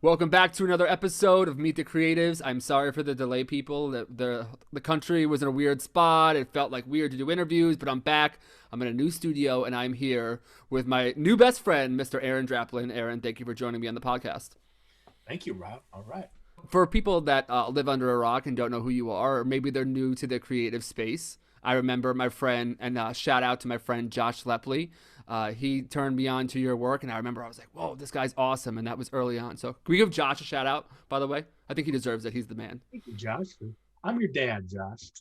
Welcome back to another episode of Meet the Creatives. I'm sorry for the delay, people. The country was in a weird spot. It felt like weird to do interviews, but I'm back. I'm in a new studio, and I'm here with my new best friend, Mr. Aaron Draplin. Aaron, thank you for joining me on the podcast. Thank you, Rob. All right. For people that live under a rock and don't know who you are, or maybe they're new to the creative space, I remember my friend, and shout out to my friend Josh Lepley. He turned me on to your work, and I remember I was like, whoa, this guy's awesome. And that was early on. So can we give Josh a shout out, by the way? I think he deserves it. He's the man. Thank you, Josh. I'm your dad, Josh.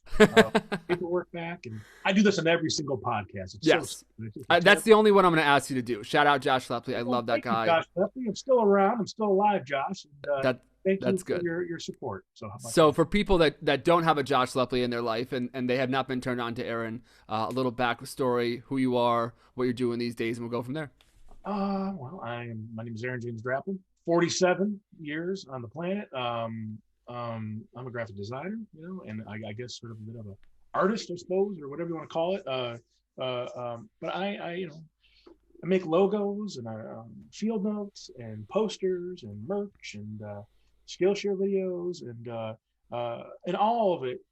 Paperwork back, and I do this on every single podcast. It's so Yes. stupid. That's the only one I'm going to ask you to do. Shout out Josh Lepley. I Well, love that thank you, guy. Josh Duffy. I'm still around. I'm still alive, Josh. And That thank you That's for good. your support. So, how about So that? for people that don't have a Josh Lepley in their life and they have not been turned on to Aaron, a little backstory, who you are, what you're doing these days, and we'll go from there. My name is Aaron James Draplin. 47 years on the planet. I'm a graphic designer, and I guess sort of a bit of an artist, I suppose, or whatever you want to call it. But I make logos and field notes and posters and merch and Skillshare videos and all of it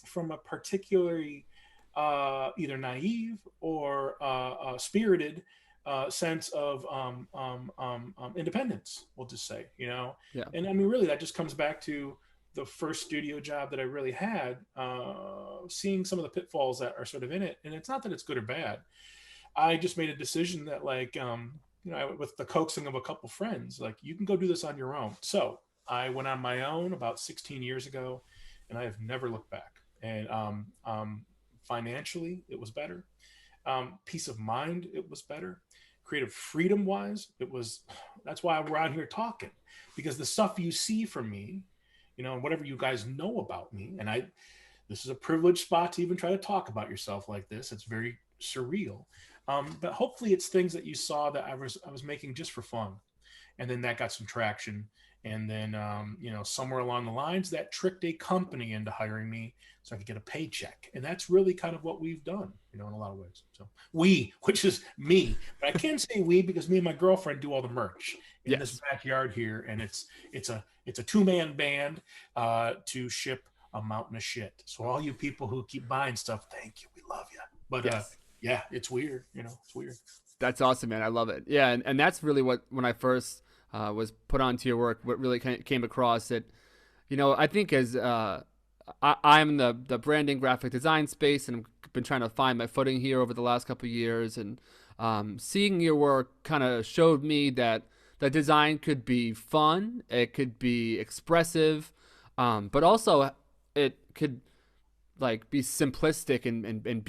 from a particularly either naive or spirited sense of independence. We'll just say, Yeah. and I mean, really, that just comes back to the first studio job that I really had, seeing some of the pitfalls that are sort of in it. And it's not that it's good or bad. I just made a decision that, with the coaxing of a couple friends, like, you can go do this on your own. So I went on my own about 16 years ago, and I have never looked back. And financially, it was better. Peace of mind, it was better. Creative freedom wise, that's why we're out here talking, because the stuff you see from me, and whatever you guys know about me, and this is a privileged spot to even try to talk about yourself like this. It's very surreal. But hopefully it's things that you saw that I was making just for fun. And then that got some traction. And then, somewhere along the lines, that tricked a company into hiring me so I could get a paycheck. And that's really kind of what we've done, in a lot of ways. So which is me, but I can't say we because me and my girlfriend do all the merch in this backyard here. And it's a two-man band to ship a mountain of shit. So all you people who keep buying stuff, thank you. We love you. But yeah, it's weird. It's weird. That's awesome, man. I love it. Yeah, and that's really what, when I first was put onto your work, what really came across that, I think as I'm in the branding graphic design space, and I've been trying to find my footing here over the last couple of years, and seeing your work kind of showed me that design could be fun, it could be expressive, but also it could be simplistic and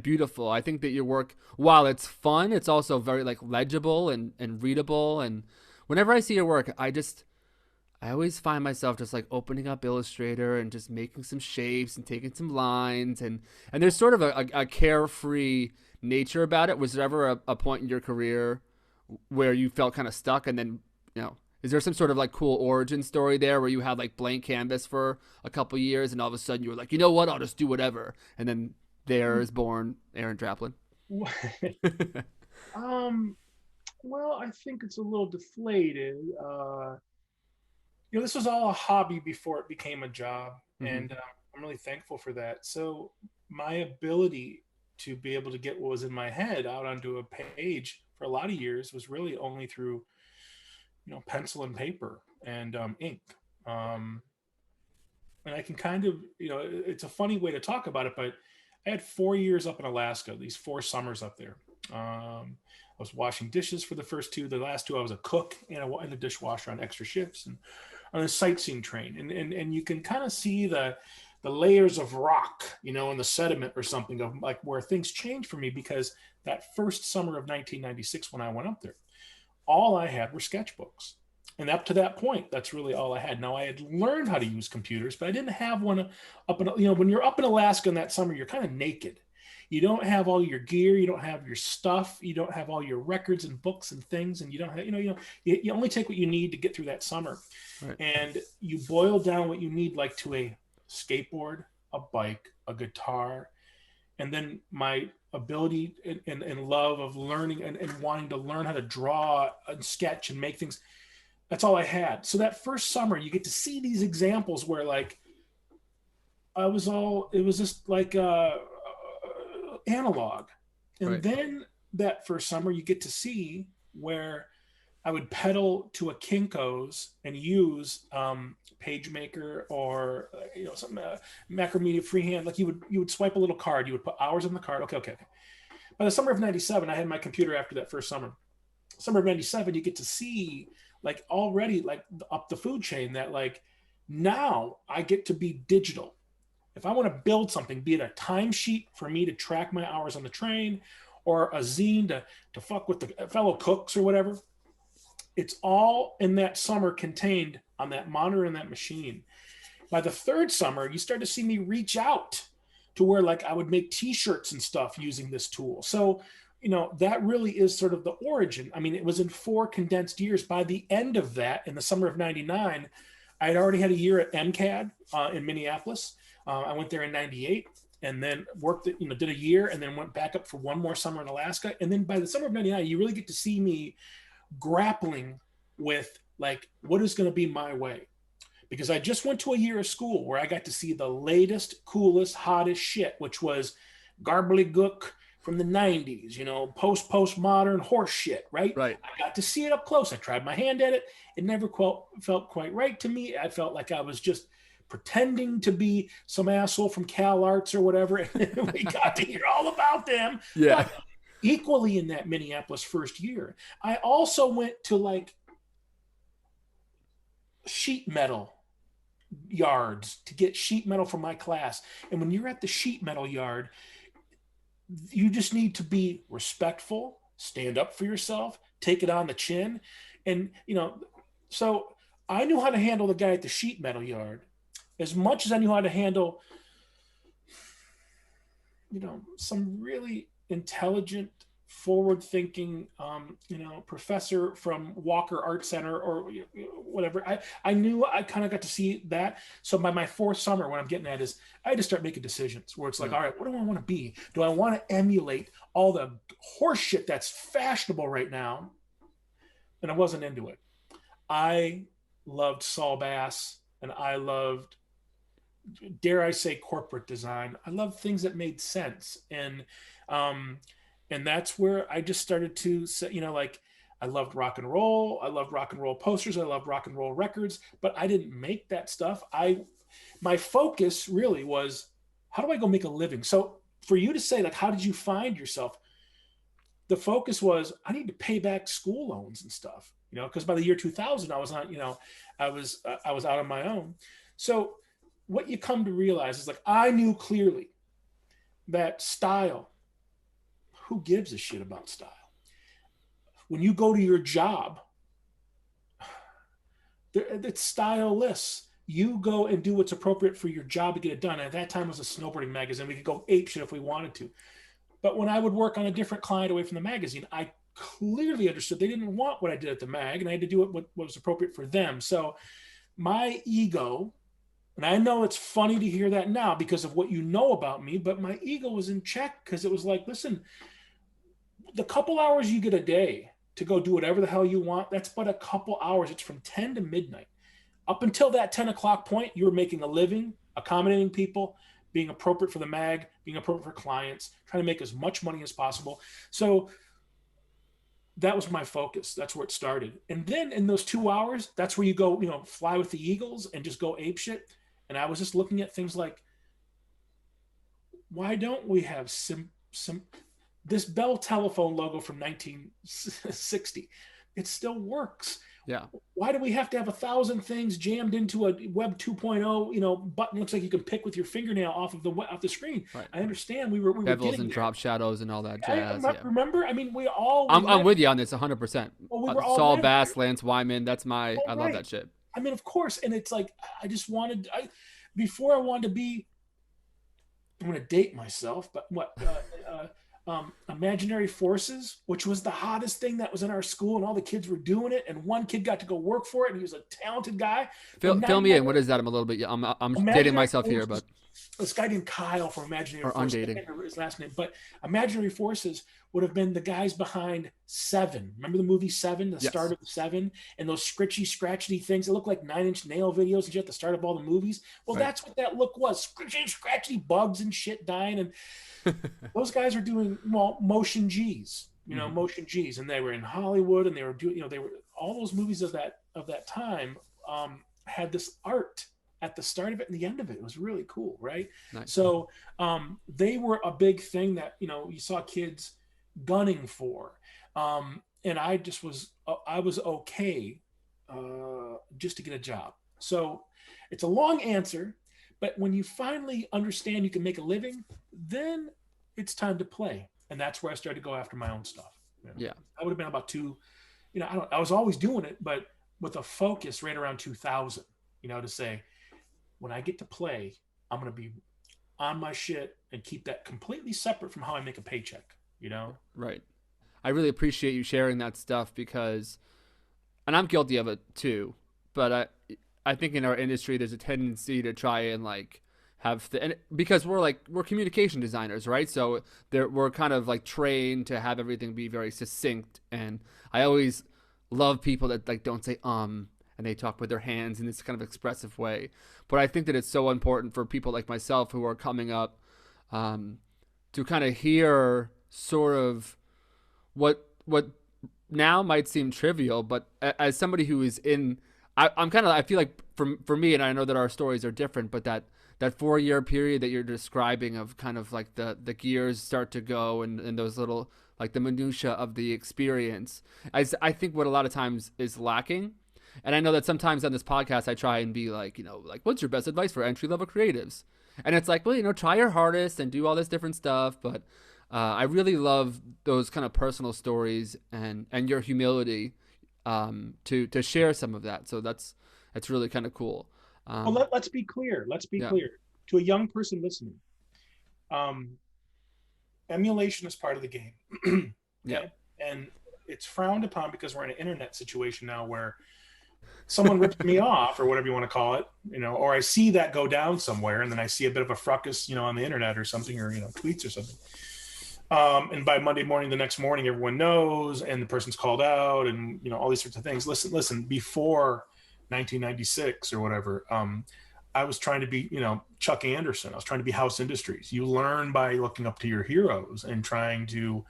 beautiful. I think that your work, while it's fun, it's also very legible and readable. And whenever I see your work, I always find myself just opening up Illustrator and just making some shapes and taking some lines, and there's sort of a carefree nature about it. Was there ever a point in your career where you felt kind of stuck, and then is there some sort of cool origin story there where you had blank canvas for a couple years and all of a sudden you were like, you know what, I'll just do whatever, and then there is born Aaron Draplin? Well, I think it's a little deflated. This was all a hobby before it became a job, and I'm really thankful for that. So my ability to be able to get what was in my head out onto a page for a lot of years was really only through pencil and paper and ink. And I can kind of, it's a funny way to talk about it, but I had 4 years up in Alaska, these 4 summers up there. I was washing dishes for the first 2. The last 2, I was a cook and a dishwasher on extra shifts and on a sightseeing train. And you can kind of see the layers of rock, in the sediment or something of where things changed for me, because that first summer of 1996, when I went up there, all I had were sketchbooks. And up to that point, that's really all I had. Now, I had learned how to use computers, but I didn't have one up in, when you're up in Alaska in that summer, you're kind of naked. You don't have all your gear. You don't have your stuff. You don't have all your records and books and things. And you don't have, you only take what you need to get through that summer. Right. And you boil down what you need, to a skateboard, a bike, a guitar, and then my ability and love of learning and wanting to learn how to draw and sketch and make things. That's all I had. So that first summer, you get to see these examples where like it was just like analog. And Right. then that first summer, you get to see where I would pedal to a Kinko's and use PageMaker or some Macromedia freehand. Like you would swipe a little card, you would put hours on the card. Okay, okay, okay. By the summer of '97, I had my computer after that first summer. Summer of '97, you get to see like already like up the food chain that like now I get to be digital. If I want to build something, be it a timesheet for me to track my hours on the train or a zine to fuck with the fellow cooks or whatever, it's all in that summer contained on that monitor and that machine. By the third summer, you start to see me reach out to where like I would make t-shirts and stuff using this tool. So, that really is sort of the origin. I mean, it was in 4 condensed years. By the end of that, in the summer of '99, I had already had a year at MCAD in Minneapolis. I went there in '98 and then worked, did a year and then went back up for one more summer in Alaska. And then by the summer of '99, you really get to see me grappling with like, what is going to be my way? Because I just went to a year of school where I got to see the latest, coolest, hottest shit, which was garbly-gook from the '90s, postmodern horse shit, right? Right. I got to see it up close. I tried my hand at it. It never felt quite right to me. I felt like I was just pretending to be some asshole from Cal Arts or whatever. And we got to hear all about them. Yeah. But equally in that Minneapolis first year, I also went to like sheet metal yards to get sheet metal for my class. And when you're at the sheet metal yard, you just need to be respectful, stand up for yourself, take it on the chin. And, so I knew how to handle the guy at the sheet metal yard as much as I knew how to handle, some really intelligent, forward-thinking, professor from Walker Art Center or whatever. I knew I kind of got to see that. So by my 4th summer, what I'm getting at is I had to start making decisions where it's like, all right, what do I want to be? Do I want to emulate all the horse shit that's fashionable right now? And I wasn't into it. I loved Saul Bass and I loved, dare I say, corporate design. I loved things that made sense. And that's where I just started to say, like I loved rock and roll. I loved rock and roll posters. I loved rock and roll records, but I didn't make that stuff. My focus really was, how do I go make a living? So for you to say like, how did you find yourself? The focus was, I need to pay back school loans and stuff, because by the year 2000, I was on, I was out on my own. So what you come to realize is like, I knew clearly that style, who gives a shit about style? When you go to your job, it's styleless. You go and do what's appropriate for your job to get it done. And at that time, it was a snowboarding magazine. We could go ape shit if we wanted to. But when I would work on a different client away from the magazine, I clearly understood they didn't want what I did at the mag, and I had to do what was appropriate for them. So my ego, and I know it's funny to hear that now because of what you know about me, but my ego was in check because it was like, listen, the couple hours you get a day to go do whatever the hell you want, that's but a couple hours. It's from 10 to midnight. Up until that 10 o'clock point, you were making a living, accommodating people, being appropriate for the mag, being appropriate for clients, trying to make as much money as possible. So that was my focus. That's where it started. And then in those 2 hours, that's where you go, fly with the eagles and just go ape shit. And I was just looking at things like, why don't we have this Bell telephone logo from 1960? It still works. Yeah. Why do we have to have 1,000 things jammed into a Web 2.0, button looks like you can pick with your fingernail off the screen? Right. I understand we were Bevels and drop shadows and all that jazz. Remember? I mean, we all. I'm with you on this 100%. Well, we were all Saul Bass, Lance Wyman. That's my. I love right. that shit. I mean, of course, and it's like I just wanted. Before I wanted to be. I'm going to date myself, but what? Imaginary Forces, which was the hottest thing that was in our school, and all the kids were doing it, and one kid got to go work for it, and he was a talented guy. Fill me in. What is that? I'm a little bit. I'm dating myself here, but this guy named Kyle from Imaginary Or Forces. I undating. can't remember his last name, but Imaginary Forces would have been the guys behind Seven. Remember the movie Seven, the start Yes. of Seven, and those scritchy, scratchy things that look like 9-inch Nail videos and shit at the start of all the movies? Well, Right. that's what that look was: scritchy, scratchy bugs and shit dying. And those guys are doing motion G's, Mm-hmm. motion G's, and they were in Hollywood, and they were doing, they were all those movies of that time had this art at the start of it and the end of it. It was really cool, right? Nice. So they were a big thing that you saw kids gunning for, and I was okay just to get a job. So it's a long answer, but when you finally understand you can make a living, then it's time to play, and that's where I started to go after my own stuff. Yeah. I would have been about I was always doing it, but with a focus right around 2000. To say, when I get to play, I'm going to be on my shit and keep that completely separate from how I make a paycheck. Right. I really appreciate you sharing that stuff because, and I'm guilty of it too, but I think in our industry there's a tendency to try and like and because we're communication designers, right? So we're kind of like trained to have everything be very succinct, and I always love people that like don't say and they talk with their hands in this kind of expressive way. But I think that it's so important for people like myself who are coming up to kind of hear sort of what now might seem trivial, but as somebody who is in, I'm kind of, I feel like for me, and I know that our stories are different, but that 4-year period that you're describing of kind of like the gears start to go and those little like the minutia of the experience, I think what a lot of times is lacking. And I know that sometimes on this podcast I try and be like, like, what's your best advice for entry level creatives? And it's like, well, try your hardest and do all this different stuff. But I really love those kind of personal stories and your humility to share some of that. So that's really kind of cool. Well, let's be clear. Let's be Yeah. clear to a young person listening. Emulation is part of the game. Yeah. Okay, and it's frowned upon because we're in an internet situation now where someone rips me off or whatever you want to call it, or I see that go down somewhere, and then I see a bit of a fracas, on the internet or something, or tweets or something. And by Monday morning, the next morning, everyone knows, and the person's called out, and all these sorts of things. Listen. Before 1996 or whatever, I was trying to be, Chuck Anderson. I was trying to be House Industries. You learn by looking up to your heroes and trying to,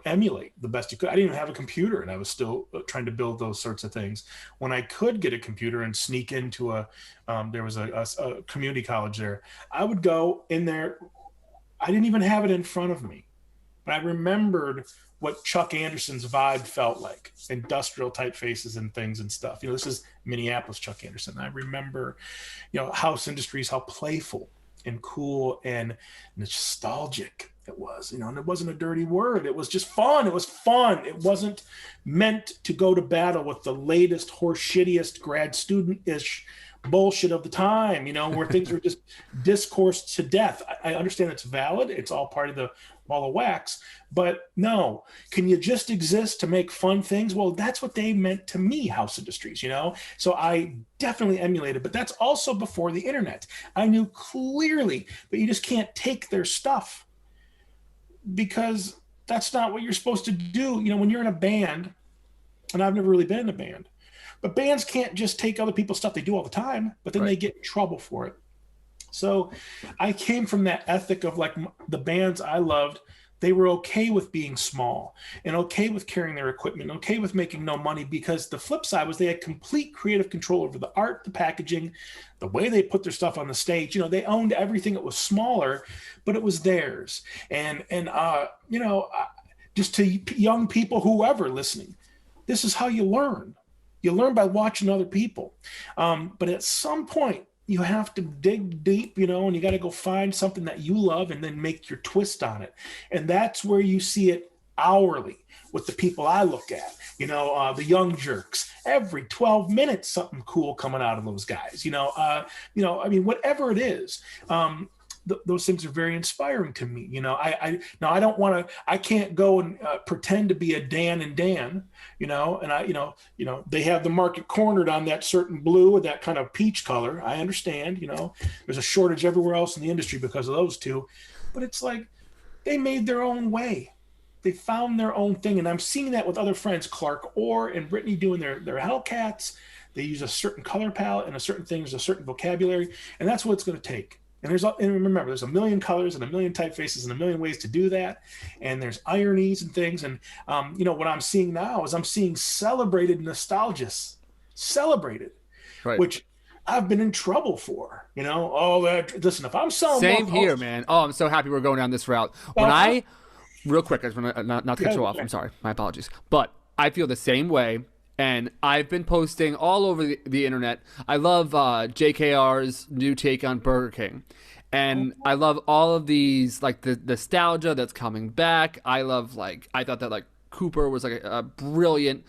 emulate the best you could. I didn't even have a computer, and I was still trying to build those sorts of things. When I could get a computer and sneak into there was a community college there, I would go in there. I didn't even have it in front of me, but I remembered what Chuck Anderson's vibe felt like, industrial typefaces and things and stuff. This is Minneapolis Chuck Anderson. I remember, House Industries, how playful and cool and nostalgic it was, and it wasn't a dirty word. It was just fun. It was fun. It wasn't meant to go to battle with the latest, horse shittiest grad student-ish bullshit of the time, where things were just discoursed to death. I understand it's valid. It's all part of the ball of wax, but no, can you just exist to make fun things? Well, that's what they meant to me, House Industries, So I definitely emulated, but that's also before the internet. I knew clearly, but you just can't take their stuff because that's not what you're supposed to do. When you're in a band, and I've never really been in a band, but bands can't just take other people's stuff. They do all the time, but then Right. they get in trouble for it. So I came from that ethic of like the bands I loved. They were okay with being small and okay with carrying their equipment, okay with making no money, because the flip side was they had complete creative control over the art, the packaging, the way they put their stuff on the stage. They owned everything. It was smaller, but it was theirs. And just to young people, whoever listening, this is how you learn. You learn by watching other people. But at some point, you have to dig deep, and you got to go find something that you love and then make your twist on it. And that's where you see it hourly with the people I look at, the young jerks. Every 12 minutes, something cool coming out of those guys, I mean, whatever it is. those things are very inspiring to me. Now I don't want to, I can't go and pretend to be a Dan and Dan, and they have the market cornered on that certain blue or that kind of peach color. I understand, there's a shortage everywhere else in the industry because of those two, but it's like they made their own way. They found their own thing. And I'm seeing that with other friends, Clark Orr and Brittany doing their Hellcats. They use a certain color palette and a certain things, a certain vocabulary, and that's what it's going to take. And remember, there's a million colors and a million typefaces and a million ways to do that. And there's ironies and things. And, what I'm seeing now is I'm seeing celebrated nostalgias, right, which I've been in trouble for, listen, if I'm selling same here, man. Oh, I'm so happy we're going down this route. Real quick, I just want to not to cut you off. I'm sorry. My apologies. But I feel the same way. And I've been posting all over the internet. I love JKR's new take on Burger King. And I love all of these, like the nostalgia that's coming back. I thought that Cooper was a brilliant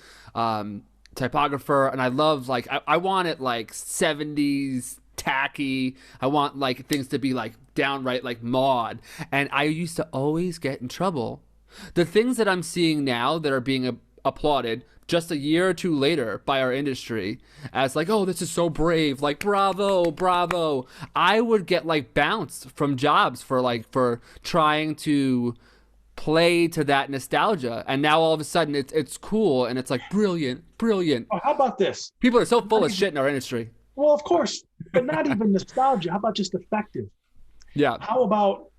typographer. And I love I want it 70s tacky. I want things to be downright mod. And I used to always get in trouble. The things that I'm seeing now that are being applauded just a year or two later by our industry as oh, this is so brave, bravo. I would get bounced from jobs for trying to play to that nostalgia, and now all of a sudden it's cool and it's brilliant. Oh, how about this? People are so full of shit in our industry. Well, of course, but not even nostalgia. How about just effective? Yeah. How about?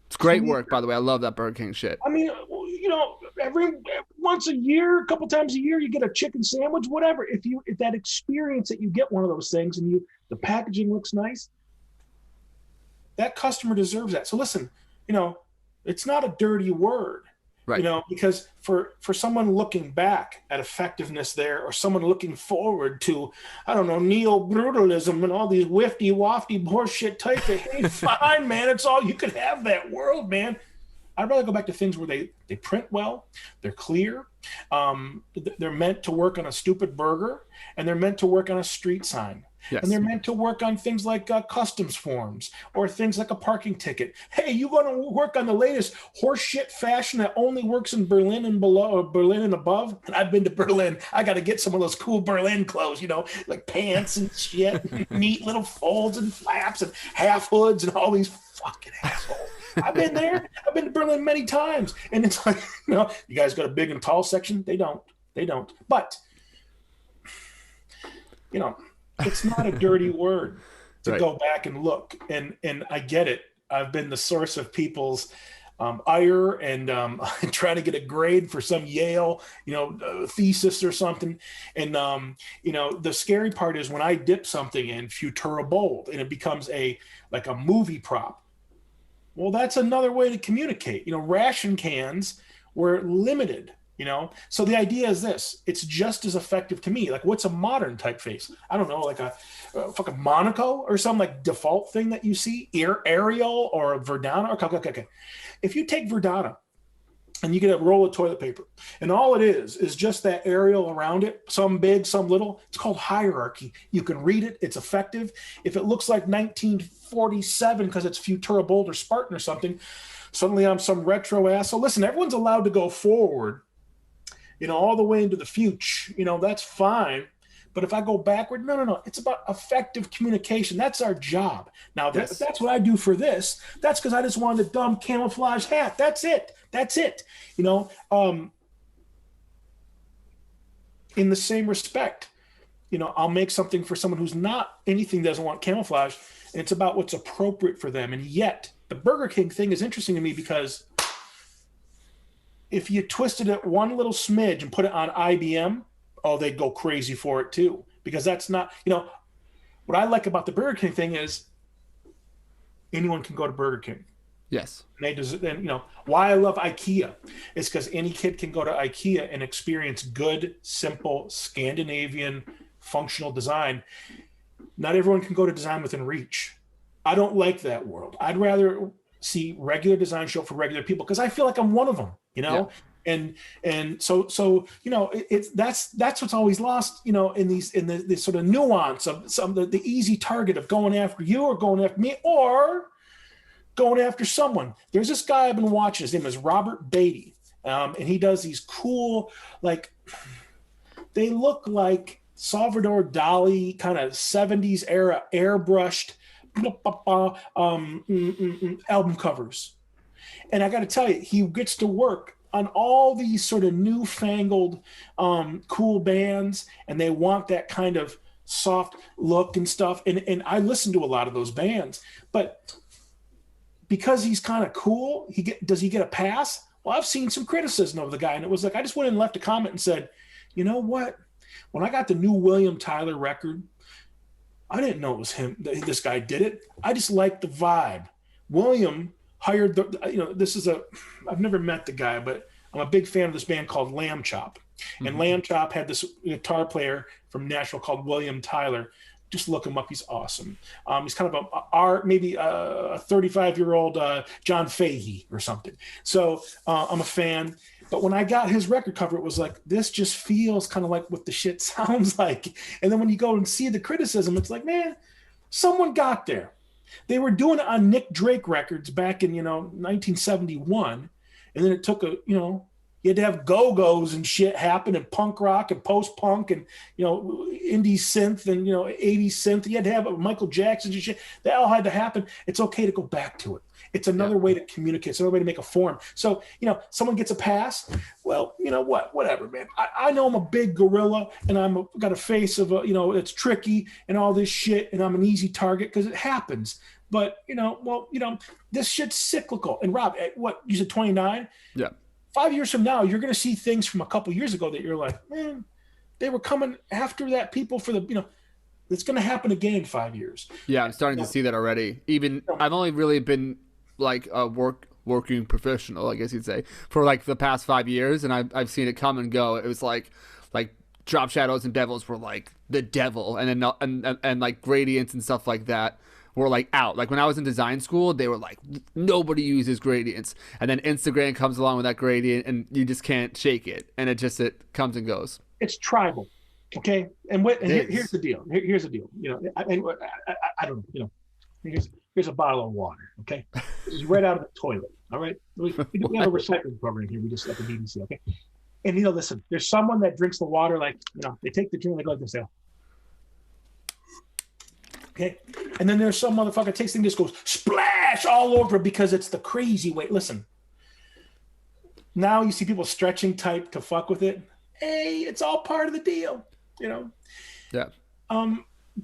It's great work, by the way. I love that Burger King shit. I mean, every once a year, a couple times a year, you get a chicken sandwich, whatever. If that experience that you get one of those things and the packaging looks nice, that customer deserves that. So listen, it's not a dirty word. Right. Because for someone looking back at effectiveness there, or someone looking forward to, I don't know, neo-brutalism and all these wifty-wafty horseshit type of, hey, fine, man, it's all, you can have that world, man. I'd rather go back to things where they print well, they're clear, they're meant to work on a stupid burger, and they're meant to work on a street sign. Yes. And they're meant to work on things like customs forms or things like a parking ticket. Hey, you want to work on the latest horseshit fashion that only works in Berlin and below, or Berlin and above? And I've been to Berlin. I got to get some of those cool Berlin clothes, like pants and shit, neat little folds and flaps and half hoods and all these fucking assholes. I've been there. I've been to Berlin many times. And it's you guys got a big and tall section? They don't. But, it's not a dirty word to go back and look. And I get it. I've been the source of people's ire and trying to get a grade for some Yale, thesis or something. And, the scary part is when I dip something in Futura Bold and it becomes a movie prop. Well, that's another way to communicate. Ration cans were limited. So the idea is this: it's just as effective to me. What's a modern typeface? I don't know, a fucking Monaco or some default thing that you see, Arial or Verdana. Okay. If you take Verdana and you get a roll of toilet paper, and all it is just that Arial around it, some big, some little, it's called hierarchy. You can read it; it's effective. If it looks like 1947 because it's Futura Bold or Spartan or something, suddenly I'm some retro asshole. Listen, everyone's allowed to go forward. All the way into the future, that's fine. But if I go backward, no. It's about effective communication. That's our job. Now, yes. That's what I do for this. That's because I just wanted a dumb camouflage hat. That's it. In the same respect, I'll make something for someone who's not anything doesn't want camouflage. And it's about what's appropriate for them. And yet, the Burger King thing is interesting to me because if you twisted it one little smidge and put it on IBM, they'd go crazy for it too. Because that's not, what I like about the Burger King thing is anyone can go to Burger King. Yes. And why I love IKEA is because any kid can go to IKEA and experience good, simple, Scandinavian functional design. Not everyone can go to Design Within Reach. I don't like that world. I'd rather see regular design show for regular people because I feel like I'm one of them, Yeah. And so it's that's what's always lost, in the sort of nuance of some the easy target of going after you or going after me or going after someone. There's this guy I've been watching. His name is Robert Beatty. And he does these cool, like, they look like Salvador Dali kind of 70s era airbrushed album covers. And I got to tell you, he gets to work on all these sort of newfangled cool bands, and they want that kind of soft look and stuff. And I listen to a lot of those bands, but because he's kind of cool, does he get a pass? Well, I've seen some criticism of the guy, and it was like, I just went and left a comment and said, you know what? When I got the new William Tyler record, I didn't know it was him. This guy did it. I just liked the vibe. William hired I've never met the guy, but I'm a big fan of this band called Lamb Chop. And Mm-hmm. Lamb Chop had this guitar player from Nashville called William Tyler. Just look him up. He's awesome. He's kind of maybe a 35-year-old John Fahey or something. So I'm a fan. But when I got his record cover, it was like, this just feels kind of like what the shit sounds like. And then when you go and see the criticism, it's like, man, someone got there. They were doing it on Nick Drake records back in, 1971. And then it took you had to have go-go's and shit happen, and punk rock and post-punk and, indie synth and, 80s synth. You had to have Michael Jackson and shit. That all had to happen. It's okay to go back to it. It's another way to communicate. It's another way to make a form. So, someone gets a pass. Well, you know what? Whatever, man. I know I'm a big gorilla, and got a face of it's tricky and all this shit, and I'm an easy target because it happens. But, this shit's cyclical. And Rob, what, you said 29? Yeah. 5 years from now, you're going to see things from a couple years ago that you're like, man, they were coming after that people for the, it's going to happen again in 5 years. Yeah, I'm starting to see that already. Even I've only really been like a working professional, I guess you'd say, for like the past 5 years, and I've seen it come and go. It was like Drop Shadows and Devils were like the devil, and then and like gradients and stuff like that were like out. Like when I was in design school, they were like, nobody uses gradients, and then Instagram comes along with that gradient, and you just can't shake it, and it comes and goes. It's tribal, okay. And here's the deal. Here's the deal. I don't know. Here's a bottle of water. Okay, this is right out of the toilet. All right, we have a recycling program here. We just like a BBC. Okay, and listen, there's someone that drinks the water like they take the drink, they go like this. Okay. And then there's some motherfucker that takes thing, just goes splash all over because it's the crazy way. Listen, now you see people stretching type to fuck with it. Hey, it's all part of the deal, Yeah.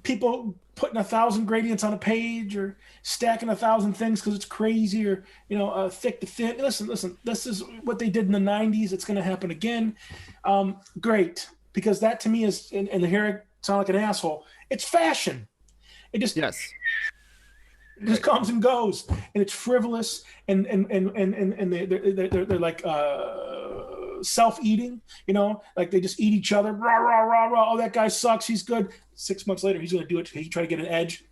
People putting 1,000 gradients on a page or stacking 1,000 things because it's crazy, or thick to thin. Listen, this is what they did in the 90s. It's going to happen again. Great, because that to me is, and here I sound like an asshole, it's fashion. It just comes and goes, and it's frivolous, and they're like self-eating, like they just eat each other. Rah, rah, rah, rah. Oh, that guy sucks. He's good. 6 months later, he's going to do it. He try to get an edge.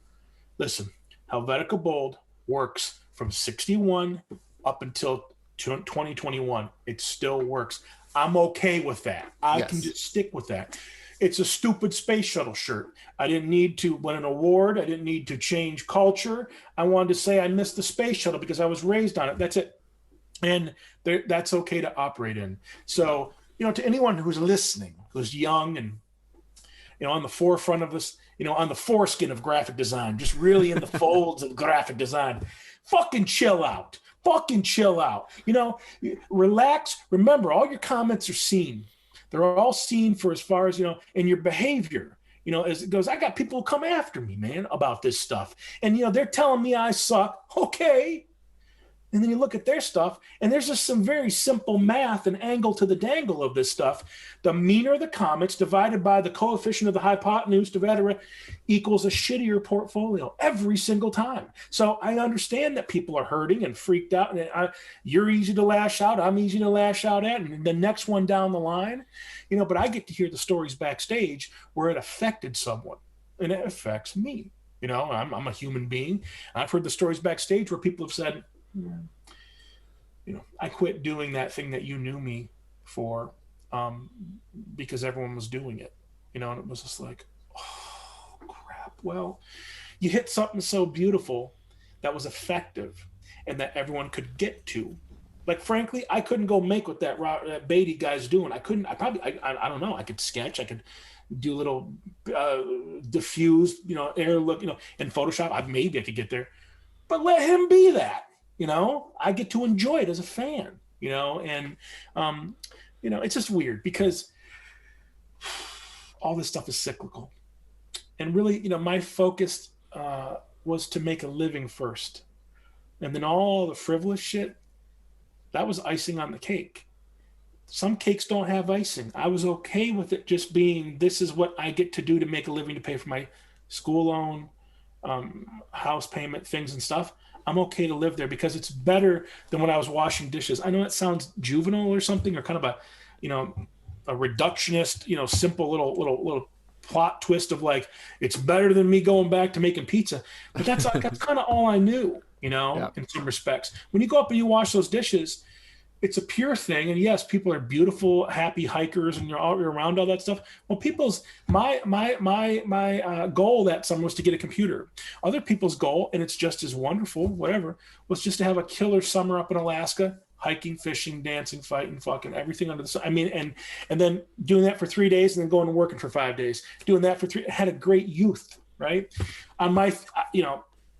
Listen, Helvetica Bold works from 61 up until 2021. It still works. I'm okay with that. I can just stick with that. It's a stupid space shuttle shirt. I didn't need to win an award. I didn't need to change culture. I wanted to say I missed the space shuttle because I was raised on it. That's it. And that's okay to operate in. So, to anyone who's listening, who's young and, on the forefront of this, on the foreskin of graphic design, just really in the folds of graphic design, fucking chill out. Fucking chill out. Relax. Remember, all your comments are seen. They're all seen for as far as, in your behavior, as it goes. I got people who come after me, man, about this stuff. And, they're telling me I suck. Okay. And then you look at their stuff, and there's just some very simple math and angle to the dangle of this stuff. The meaner the comments divided by the coefficient of the hypotenuse divided equals a shittier portfolio every single time. So I understand that people are hurting and freaked out, and you're easy to lash out. I'm easy to lash out at, and the next one down the line, but I get to hear the stories backstage where it affected someone, and it affects me. I'm a human being. I've heard the stories backstage where people have said, I quit doing that thing that you knew me for because everyone was doing it, and it was just like, oh crap. Well, you hit something so beautiful that was effective, and that everyone could get to. Like, frankly, I couldn't go make what that Beatty guy's doing. I couldn't. I don't know. I could sketch. I could do a little diffuse, air look, in Photoshop. Maybe I could get there, but let him be that. I get to enjoy it as a fan. And it's just weird because all this stuff is cyclical, and really, my focus was to make a living first, and then all the frivolous shit, that was icing on the cake. Some cakes don't have icing. I was okay with it just being, this is what I get to do to make a living, to pay for my school loan, house payment, things and stuff. I'm okay to live there because it's better than when I was washing dishes. I know that sounds juvenile or something, or kind of a reductionist, simple little plot twist of like, it's better than me going back to making pizza. But that's kind of all I knew, Yeah. in some respects. When you go up and you wash those dishes, it's a pure thing. And yes, people are beautiful, happy hikers, and you're around all that stuff. Well, my goal that summer was to get a computer. Other people's goal, and it's just as wonderful, whatever, was just to have a killer summer up in Alaska, hiking, fishing, dancing, fighting, fucking everything under the sun. I mean, and then doing that for 3 days and then going and working for 5 days, doing that for had a great youth, right? On my,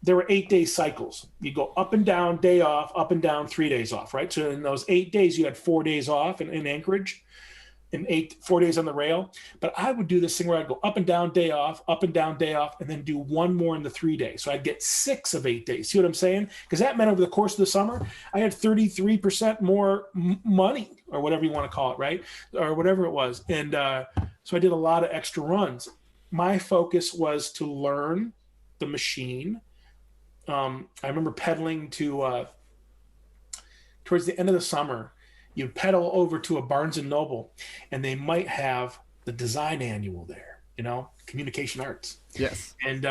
there were 8-day cycles. You go up and down, day off, up and down, 3 days off, right? So in those 8 days, you had 4 days off in Anchorage, and 4 days on the rail. But I would do this thing where I'd go up and down, day off, up and down, day off, and then do one more in the 3 days. So I'd get 6 of 8 days. See what I'm saying? Because that meant over the course of the summer, I had 33% more money, or whatever you want to call it, right? Or whatever it was. And so I did a lot of extra runs. My focus was to learn the machine. I remember pedaling to towards the end of the summer. You pedal over to a Barnes and Noble, and they might have the design annual there, communication arts. Yes. And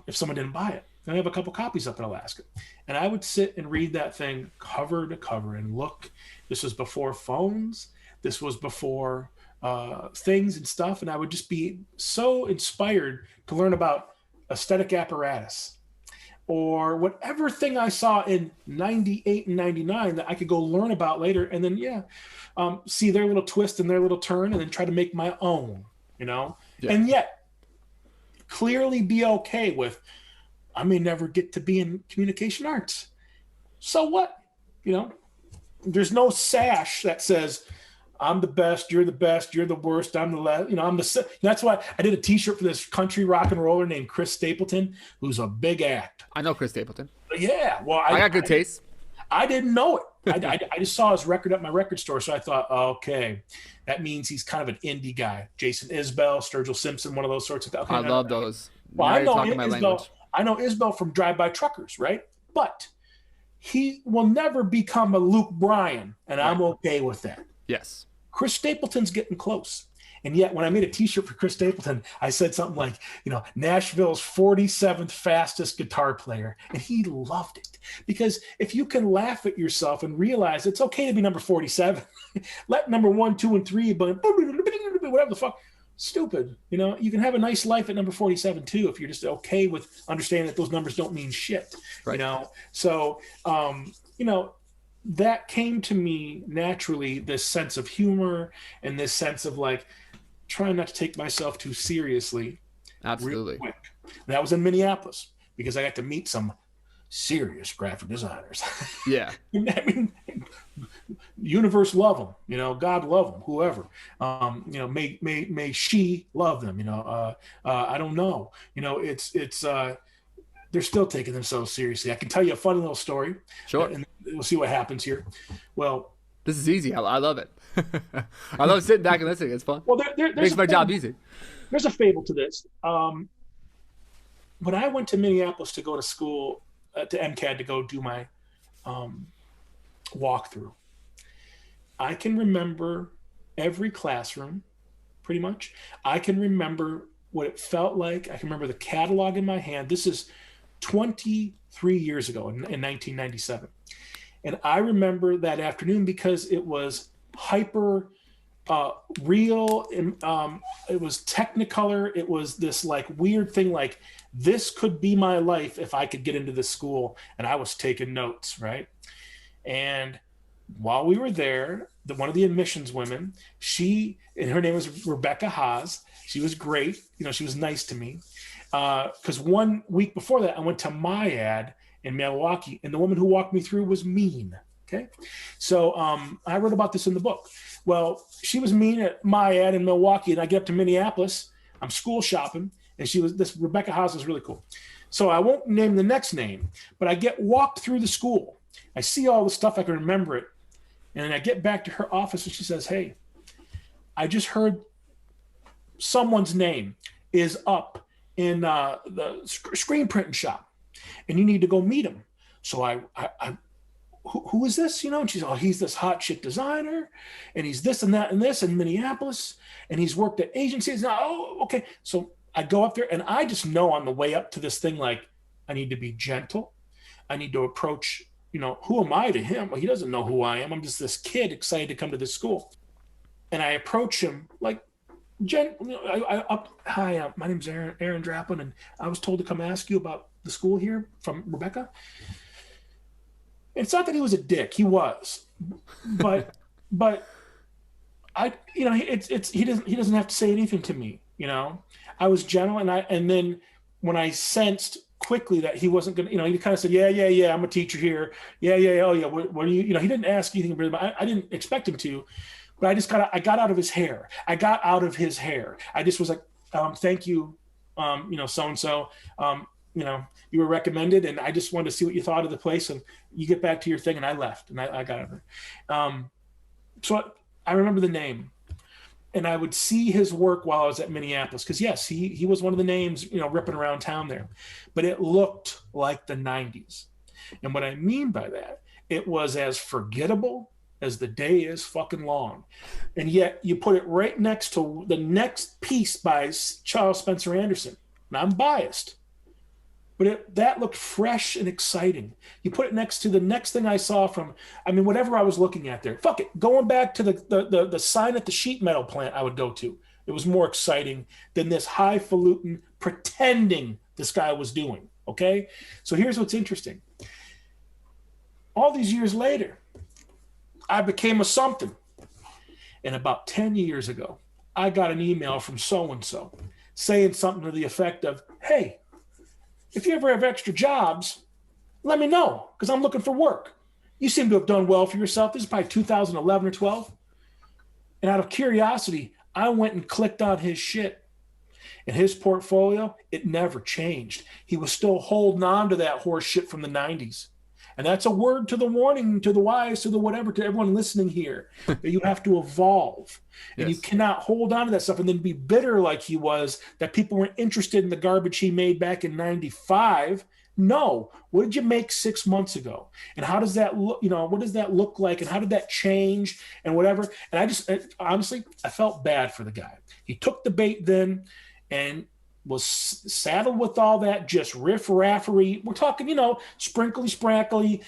if someone didn't buy it, then I have a couple copies up in Alaska. And I would sit and read that thing cover to cover and look. This was before phones. This was before things and stuff. And I would just be so inspired to learn about aesthetic apparatus, or whatever thing I saw in 98 and 99 that I could go learn about later. And then, see their little twist and their little turn, and then try to make my own, Yeah. And yet clearly be okay with, I may never get to be in communication arts. So what? There's no sash that says, I'm the best, you're the worst, I'm the last, that's why I did a t-shirt for this country rock and roller named Chris Stapleton, who's a big act. I know Chris Stapleton. Yeah. Well, I got good taste. I didn't know it. I just saw his record at my record store. So I thought, okay, that means he's kind of an indie guy. Jason Isbell, Sturgill Simpson, one of those sorts of guys. Okay, I love those. Well, I know Isbell from Drive By Truckers, right? But he will never become a Luke Bryan, and I'm okay with that. Yes. Chris Stapleton's getting close. And yet when I made a t-shirt for Chris Stapleton, I said something like, Nashville's 47th fastest guitar player. And he loved it. Because if you can laugh at yourself and realize it's okay to be number 47, let number 1, 2, and 3, but whatever the fuck, stupid. You can have a nice life at number 47 too, if you're just okay with understanding that those numbers don't mean shit. Right. So, that came to me naturally, this sense of humor and this sense of like trying not to take myself too seriously. Absolutely. Real quick. That was in Minneapolis because I got to meet some serious graphic designers. Yeah. I mean, universe love them, God love them, whoever, may she love them, I don't know, it's they're still taking themselves seriously. I can tell you a funny little story. Sure. And we'll see what happens here. Well, this is easy. I love it. I love sitting back and listening. It's fun. Well, there's makes my job easy. There's a fable to this. When I went to Minneapolis to go to school, to MCAD, to go do my walkthrough, I can remember every classroom, pretty much. I can remember what it felt like. I can remember the catalog in my hand. This is 23 years ago in 1997. And I remember that afternoon because it was hyper real. It was Technicolor. It was this like weird thing, like this could be my life if I could get into this school. And I was taking notes, right? And while we were there, one of the admissions women, and her name was Rebecca Haas. She was great. She was nice to me. Because 1 week before that, I went to MyAd in Milwaukee, and the woman who walked me through was mean. Okay. So I wrote about this in the book. Well, she was mean at MyAd in Milwaukee, and I get up to Minneapolis. I'm school shopping, and this Rebecca Haas was really cool. So I won't name the next name, but I get walked through the school. I see all the stuff, I can remember it. And then I get back to her office, and she says, hey, I just heard someone's name is up in the screen printing shop, and you need to go meet him. So I who is this? And she's, oh, he's this hot shit designer, and he's this and that and this in Minneapolis, and he's worked at agencies. Now, oh, okay. So I go up there, and I just know on the way up to this thing, like, I need to be gentle. I need to approach, who am I to him? Well, he doesn't know who I am. I'm just this kid excited to come to this school. And I approach him like, hi, my name's Aaron Draplin, and I was told to come ask you about the school here from Rebecca. It's not that he was a dick. He was, but I, he doesn't have to say anything to me. I was gentle, and then when I sensed quickly that he wasn't going to, he kind of said, yeah, I'm a teacher here. Yeah. Oh yeah. What do you, he didn't ask anything, but I didn't expect him to, but I got out of his hair. I just was like, thank you. So-and-so, you were recommended, and I just wanted to see what you thought of the place, and you get back to your thing. And I left, and I got over. So I remember the name, and I would see his work while I was at Minneapolis. Cause yes, he was one of the names, ripping around town there, but it looked like the 90s. And what I mean by that, it was as forgettable as the day is fucking long. And yet you put it right next to the next piece by Charles Spencer Anderson. And I'm biased, but that looked fresh and exciting. You put it next to the next thing I saw from, whatever I was looking at there. Fuck it. Going back to the sign at the sheet metal plant I would go to. It was more exciting than this highfalutin pretending this guy was doing. Okay? So here's what's interesting. All these years later, I became a something. And about 10 years ago, I got an email from so-and-so saying something to the effect of, hey, if you ever have extra jobs, let me know, because I'm looking for work. You seem to have done well for yourself. This is probably 2011 or 12. And out of curiosity, I went and clicked on his shit. And his portfolio, it never changed. He was still holding on to that horse shit from the 90s. And that's a word to the warning, to the wise, to the whatever, to everyone listening here, that you have to evolve. And yes. You cannot hold on to that stuff and then be bitter like he was, that people weren't interested in the garbage he made back in 95. No. What did you make 6 months ago? And how does that look? What does that look like? And how did that change and whatever? And honestly, I felt bad for the guy. He took the bait then and was saddled with all that just riff-raffery. We're talking, sprinkly, sprackly,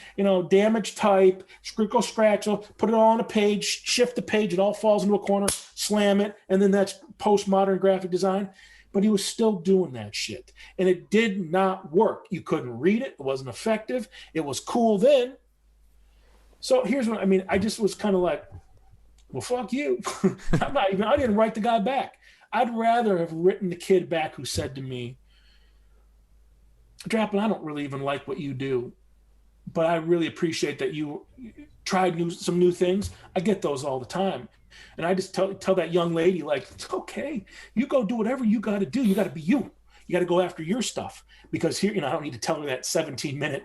damage type, scrinkle, scratchel, put it all on a page, shift the page, it all falls into a corner, slam it, and then that's postmodern graphic design. But he was still doing that shit. And it did not work. You couldn't read it. It wasn't effective. It was cool then. So here's what, I just was kind of like, well, fuck you. I didn't write the guy back. I'd rather have written the kid back who said to me, Draplin, I don't really even like what you do, but I really appreciate that you tried some new things. I get those all the time. And I just tell that young lady, like, it's okay. You go do whatever you got to do. You got to be you. You got to go after your stuff. Because here, I don't need to tell her that 17-minute,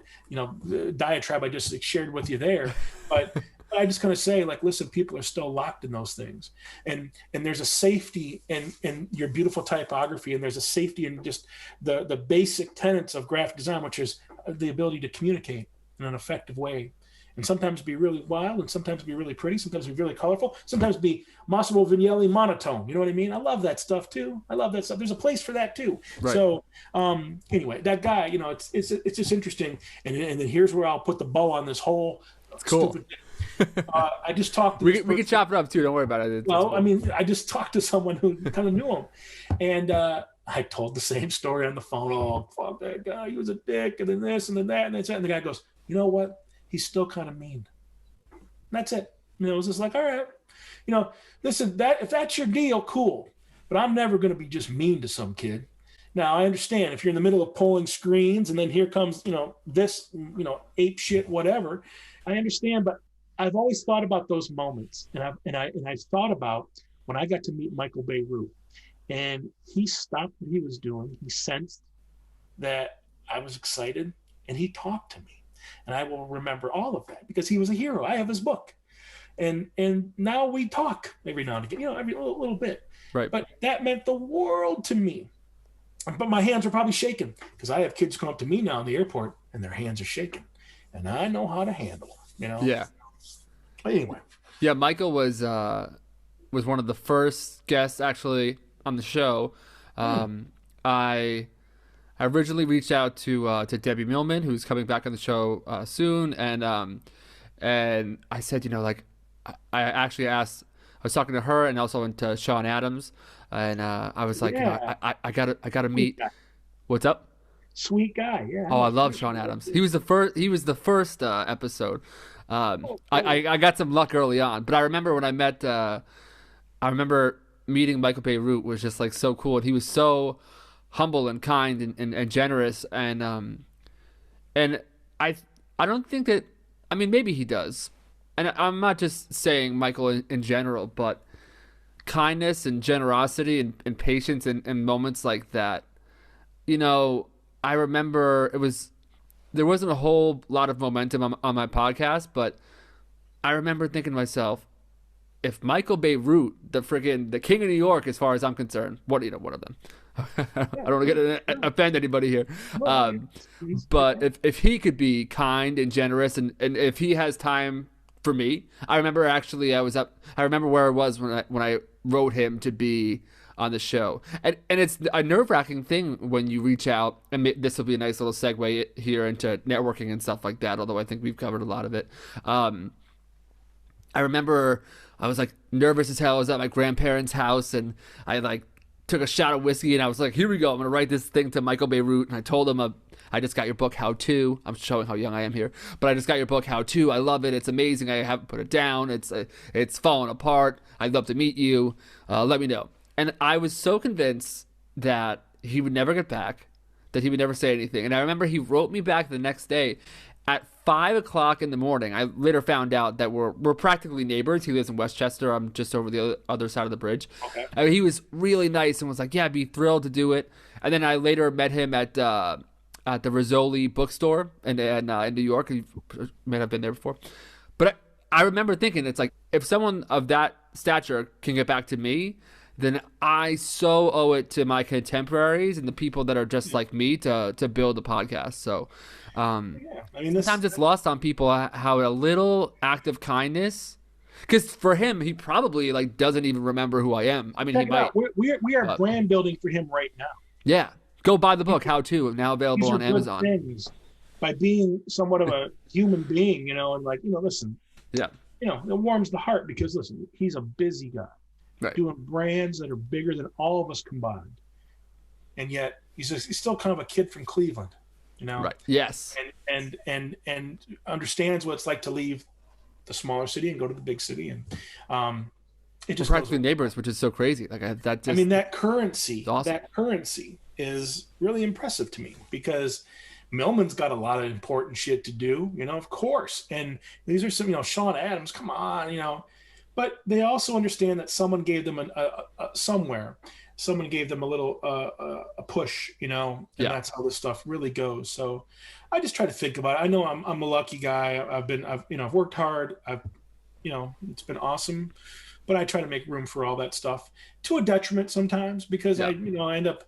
diatribe I just shared with you there. But I just kind of say, like, listen, people are still locked in those things. And there's a safety in your beautiful typography, and there's a safety in just the basic tenets of graphic design, which is the ability to communicate in an effective way. And sometimes be really wild, and sometimes be really pretty, sometimes be really colorful, sometimes be Massimo Vignelli monotone. You know what I mean? I love that stuff too. I love that stuff. There's a place for that too. Right. So anyway, that guy, it's just interesting. And then here's where I'll put the bow on this whole cool. stupid. I just talked to we this we can person. chop it up too. Don't worry about it. It's Well, I cool. mean, I just talked to someone who kind of knew him, and I told the same story on the phone. Oh, fuck that guy! He was a dick, and then this, and then that, and then that. And the guy goes, "You know what? He's still kind of mean." And that's it. You know, it was just like, all right, you know, listen, that if that's your deal, cool. But I'm never going to be just mean to some kid. Now I understand if you're in the middle of pulling screens and then here comes, you know, this, you know, ape shit, whatever. I understand, but I've always thought about those moments, and I thought about when I got to meet Michael Beirut, and he stopped what he was doing. He sensed that I was excited, and he talked to me, and I will remember all of that because he was a hero. I have his book, and now we talk every now and again, you know, every little bit. Right. But that meant the world to me. But my hands are probably shaking because I have kids come up to me now in the airport and their hands are shaking, and I know how to handle them. You know. Yeah. Anyway. Yeah. Michael was one of the first guests actually on the show. I originally reached out to Debbie Millman, who's coming back on the show soon, and I said, you know, like I actually asked. I was talking to her and also to Sean Adams, and I was like, you know, Yeah. I gotta Sweet meet. guy. What's up? Sweet guy. Yeah. Oh, I love Sean Adams. He was the first. He was the first episode. Oh, I, cool. I I got some luck early on, but I remember when I met. I remember meeting Michael Beirut was just like so cool, and he was so humble and kind and generous, and I I don't think that. I mean, maybe he does, and I'm not just saying Michael in general, but kindness and generosity and patience in moments like that. You know, I remember there wasn't a whole lot of momentum on my podcast, but I remember thinking to myself, if Michael Beirut, the king of New York, as far as I'm concerned, one of them. I Yeah. don't want to get offend anybody here, No, he's like but that. if he could be kind and generous, and if he has time for me, I remember actually I remember where I was when I wrote him to be on the show, and it's a nerve wracking thing when you reach out, and this will be a nice little segue here into networking and stuff like that. Although I think we've covered a lot of it. I remember I was like nervous as hell. I was at my grandparents' house and I like took a shot of whiskey and I was like, here we go. I'm going to write this thing to Michael Beirut. And I told him, I just got your book, How To. I'm showing how young I am here. But I just got your book, How To. I love it. It's amazing. I haven't put it down. It's falling apart. I'd love to meet you. Let me know. And I was so convinced that he would never get back, that he would never say anything. And I remember he wrote me back the next day at 5 o'clock in the morning. I later found out that we're practically neighbors. He lives in Westchester. I'm just over the other side of the bridge. Okay. He was really nice and was like, "Yeah, I'd be thrilled to do it." And then I later met him at the Rizzoli bookstore in New York. You may have been there before, but I remember thinking, it's like if someone of that stature can get back to me, then I so owe it to my contemporaries and the people that are just like me to build a podcast. So Yeah. I mean, sometimes it's lost on people how a little act of kindness, because for him, he probably like doesn't even remember who I am. I mean, he check it might, out. We are but brand building for him right now. yeah, go buy the book, How To, now available These are on good Amazon. things. By being somewhat of a human being, you know, and like, you know, listen, Yeah, you know, it warms the heart because listen, he's a busy guy right, doing brands that are bigger than all of us combined, and yet he's still kind of a kid from Cleveland, you know, right, yes. and understands what it's like to leave the smaller city and go to the big city, and it We're just goes. practically neighbors, which is so crazy. Like that I just mean, is awesome. that currency is really impressive to me because Millman's got a lot of important shit to do, you know, of course. And these are some, you know, Sean Adams, come on, you know, but they also understand that someone gave them somewhere, someone gave them a little a push, you know, and Yeah, that's how this stuff really goes. So I just try to think about it. I know I'm a lucky guy. I've worked hard. You know, it's been awesome, but I try to make room for all that stuff to a detriment sometimes because yeah. I end up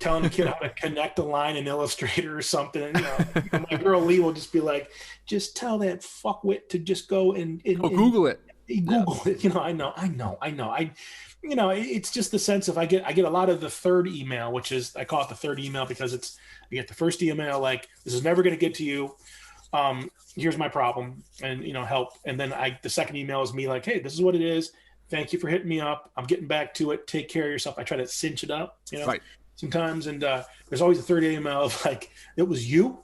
telling a kid how to connect a line in Illustrator or something. My girl Lee will just be like, just tell that fuckwit to just go Oh, Google it. Yeah, Google it. I know. It's just the sense of I get a lot of the third email, which is I call it the third email because I get the first email like this is never going to get to you. here's my problem, and help. And then the second email is me like, hey, this is what it is. Thank you for hitting me up. I'm getting back to it. Take care of yourself. I try to cinch it up, Right. sometimes. And there's always a third email of like, it was you.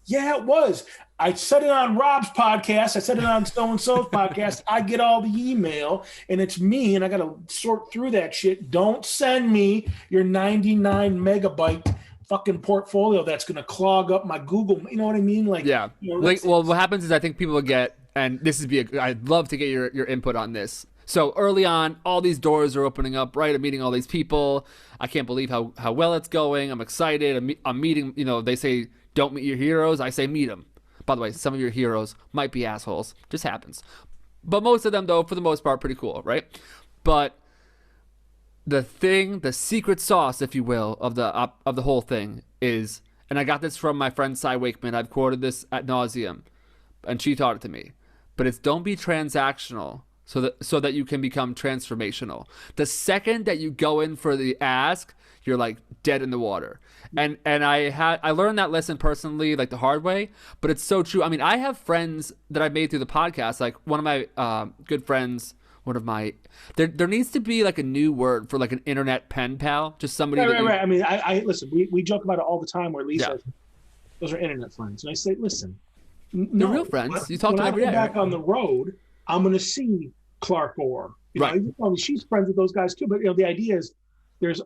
Yeah, it was. I said it on Rob's podcast. I said it on so-and-so's podcast. I get all the email, and it's me, and I got to sort through that shit. Don't send me your 99 megabyte fucking portfolio that's going to clog up my Google. You know what I mean? Like, yeah. Well, what happens is I think people get, and this is I'd love to get your input on this. So early on, all these doors are opening up, right? I'm meeting all these people. I can't believe how well it's going. I'm excited. I'm meeting, they say, don't meet your heroes. I say meet them. By the way, some of your heroes might be assholes. Just happens. But most of them, though, for the most part, pretty cool, right? But the secret sauce, if you will, of the whole thing is, and I got this from my friend Cy Wakeman. I've quoted this ad nauseum, and she taught it to me. But it's don't be transactional so that you can become transformational. The second that you go in for the ask, you're like dead in the water. And I learned that lesson personally, like the hard way, but it's so true. I mean, I have friends that I've made through the podcast, like one of my good friends, there needs to be like a new word for like an internet pen pal, just somebody. Right. I mean, I listen, we joke about it all the time where Lisa, those are internet friends. And I say, listen, they're real friends. You talk to them every day. When I go back on the road, I'm going to see Clark Orr. She's friends with those guys too. But the idea is there's,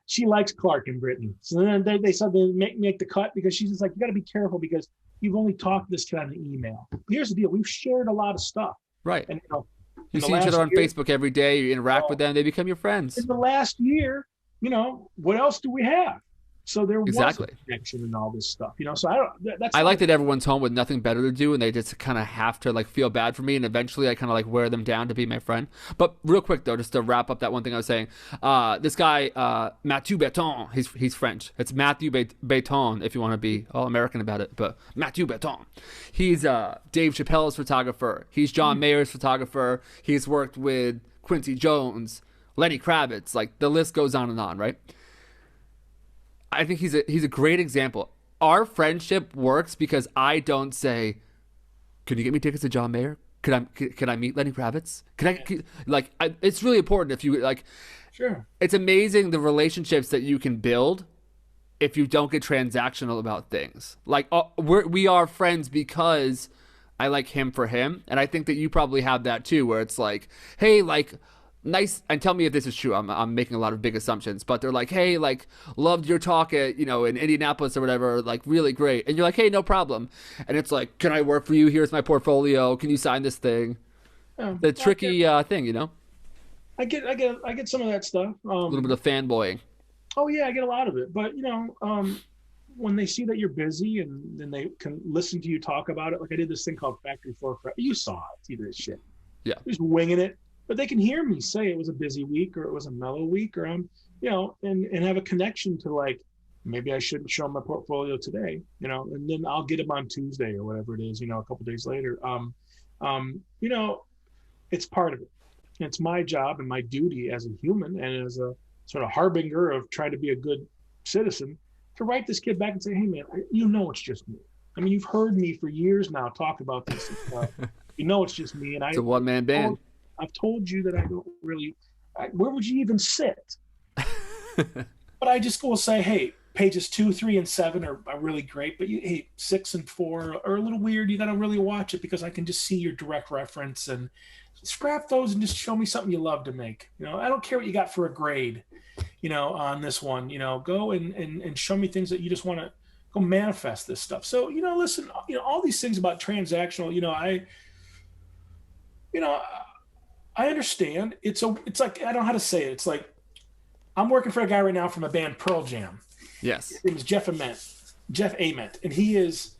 she likes Clark and Brittany. So then they said they make the cut because she's just like, you got to be careful because you've only talked this kid on the email. But here's the deal: we've shared a lot of stuff, right? And you see each other on Facebook every day. You interact with them; they become your friends. In the last year, what else do we have? So there was a connection and all this stuff, So I like that everyone's home with nothing better to do, and they just kind of have to like feel bad for me, and eventually I kind of like wear them down to be my friend. But real quick though, just to wrap up that one thing I was saying, this guy Mathieu Beton, he's French. It's Mathieu Beton if you want to be all American about it, but Mathieu Beton. He's Dave Chappelle's photographer. He's John Mayer's photographer. He's worked with Quincy Jones, Lenny Kravitz. Like the list goes on and on, right? I think he's a great example. Our friendship works because I don't say, "Can you get me tickets to John Mayer? Can I meet Lenny Kravitz? It's really important if you like." Sure. It's amazing the relationships that you can build if you don't get transactional about things. Like we are friends because I like him for him, and I think that you probably have that too, where it's like, hey, like. Nice, and tell me if this is true. I'm making a lot of big assumptions, but they're like, hey, like, loved your talk at in Indianapolis or whatever, like really great. And you're like, hey, no problem. And it's like, can I work for you? Here's my portfolio. Can you sign this thing? The tricky thing, I get some of that stuff. A little bit of fanboying. Oh yeah, I get a lot of it. But when they see that you're busy and then they can listen to you talk about it, like I did this thing called Factory Floor Prep. You saw it, see this shit. Yeah, just winging it. But they can hear me say it was a busy week or it was a mellow week or I'm, and have a connection to like, maybe I shouldn't show my portfolio today, and then I'll get them on Tuesday or whatever it is, a couple days later. It's part of it. It's my job and my duty as a human and as a sort of harbinger of trying to be a good citizen to write this kid back and say, hey man, it's just me. I mean, you've heard me for years now talk about this. It's just me. And it's a one-man band. I've told you that I don't really, where would you even sit? But I just will say, hey, pages 2, 3, and 7 are really great, but 6 and 4 are a little weird. You got to really watch it because I can just see your direct reference and scrap those and just show me something you love to make. I don't care what you got for a grade, on this one. Go and show me things that you just want to go manifest this stuff. So, listen, all these things about transactional, I understand. It's like, I don't know how to say it. It's like, I'm working for a guy right now from a band Pearl Jam. Yes. His name is Jeff Ament. And he is,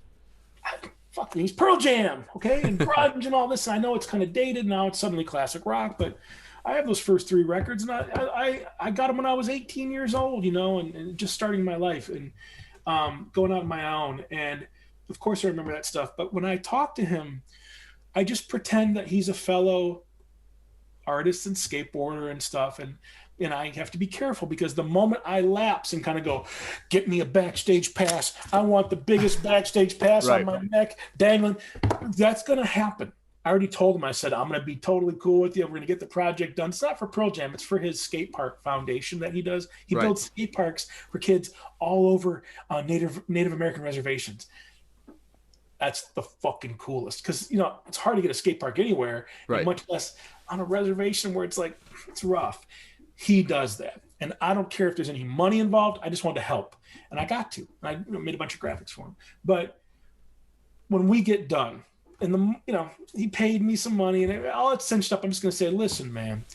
he's Pearl Jam, okay? And grunge and all this. And I know it's kind of dated. Now it's suddenly classic rock. But I have those first 3 records. And I got them when I was 18 years old, and just starting my life and going out on my own. And, of course, I remember that stuff. But when I talk to him, I just pretend that he's a fellow artist and skateboarder and stuff. And, and I have to be careful because the moment I lapse and kind of go, get me a backstage pass, I want the biggest backstage pass on my neck dangling, that's going to happen. I already told him, I said, I'm going to be totally cool with you. We're going to get the project done. It's not for Pearl Jam. It's for his skate park foundation that he does. He builds skate parks for kids all over Native American reservations. That's the fucking coolest. Because, you know, it's hard to get a skate park anywhere, and much less on a reservation where it's like, it's rough. He does that. And I don't care if there's any money involved. I just wanted to help. And I got to. And I made a bunch of graphics for him. But when we get done, and he paid me some money, and all it's cinched up. I'm just gonna say, listen, man,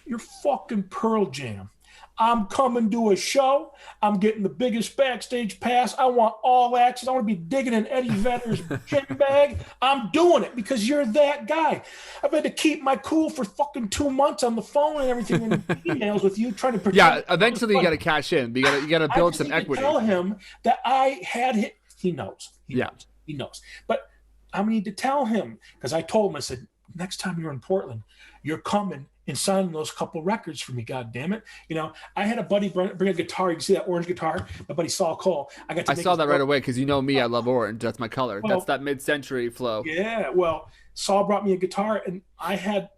you're fucking Pearl Jam. I'm coming to a show. I'm getting the biggest backstage pass. I want all access. I want to be digging in Eddie Vedder's gym bag. I'm doing it because you're that guy. I've had to keep my cool for fucking 2 months on the phone and everything in emails with you trying to protect. Yeah, eventually you got to cash in. You got to build some equity. Tell him that I had him. He knows. He knows. But I need to tell him because I told him, I said, next time you're in Portland, you're coming and signing those couple records for me. God damn it. You know, I had a buddy bring a guitar. You can see that orange guitar? My buddy Saul Cole. I saw that right away because you know me, I love orange. That's my color. That's that mid-century flow. Yeah. Well, Saul brought me a guitar, and I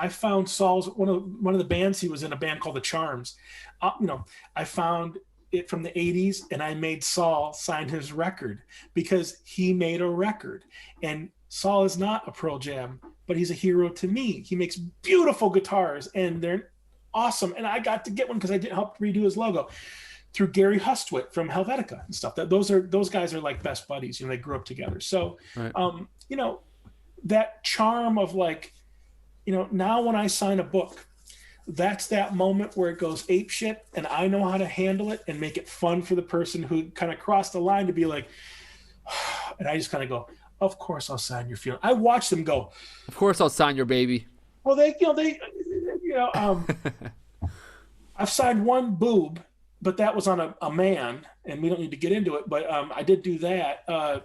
found Saul's one of the bands he was in, a band called The Charms. I found it from the 80s, and I made Saul sign his record because he made a record. And Saul is not a Pearl Jam, but he's a hero to me. He makes beautiful guitars, and they're awesome. And I got to get one because I helped redo his logo through Gary Hustwit from Helvetica and stuff. Those guys are like best buddies. You know, they grew up together. So, that charm of like, now when I sign a book, that's that moment where it goes ape shit, and I know how to handle it and make it fun for the person who kind of crossed the line to be like, and I just kind of go, of course I'll sign your feeling. I watch them go, of course I'll sign your baby. Well, I've signed one boob, but that was on a man, and we don't need to get into it, but I did do that.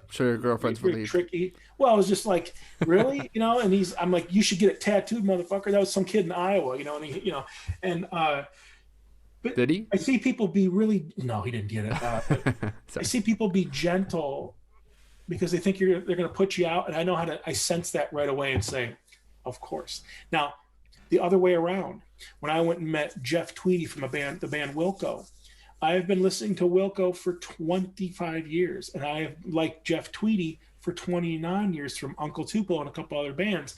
Sure, your girlfriend's really tricky. Well, it was just like, really, and I'm like, you should get it tattooed, motherfucker. That was some kid in Iowa, and but did he? I see people be really, no, he didn't get it. I see people be gentle because they think they're going to put you out, and I sense that right away and say, of course. Now, the other way around, when I went and met Jeff Tweedy from the band Wilco, I've been listening to Wilco for 25 years, and I have liked Jeff Tweedy for 29 years from Uncle Tupelo and a couple other bands.